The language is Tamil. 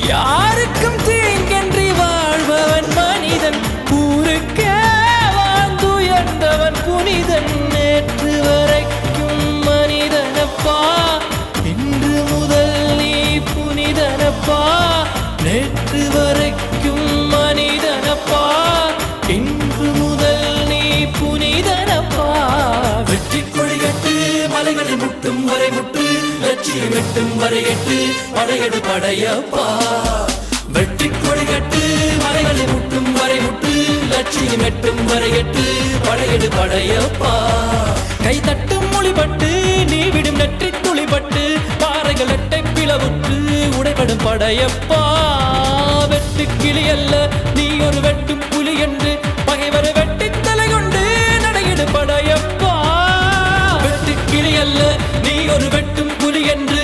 யாருக்கும் தீங்கன்றி வாழ்பவன் மனிதன், ஊருக்கே வாழ்ந்துயர்ந்தவன் புனிதன். நேற்று வரைக்கும் மனிதனப்பா, இன்று முதல் நீ புனிதனப்பா. நேற்று வரைக்கும் மனிதனப்பா, இன்று முதல் நீ புனிதனப்பா. வெற்றி கொடிகட்டு மலைகளை முட்டும் வரை முட்டு, லட்சியம் எட்டும் வரை எட்டு, படையெடு படையப்பா. வெற்றி கொடிகட்டு மலைகளை முட்டும் வரை முட்டு, லட்சியம் எட்டும் வரை எட்டு, படையெடு படையப்பா. கை தட்டும் மொழிபட்டு நீ விடும் நெற்றி துளிபட்டு, பாறைகள் எட்டை பிளவுற்று உடைபடும் படையப்பா. வெட்டு கிளி அல்ல நீ ஒரு வெட்டும் புலி என்று, பகைவரை வெட்டி தலை கொண்டு நடையிடு படையப்பா. வெட்டு கிளி அல்ல நீ ஒரு வெட்டும் புலி என்று,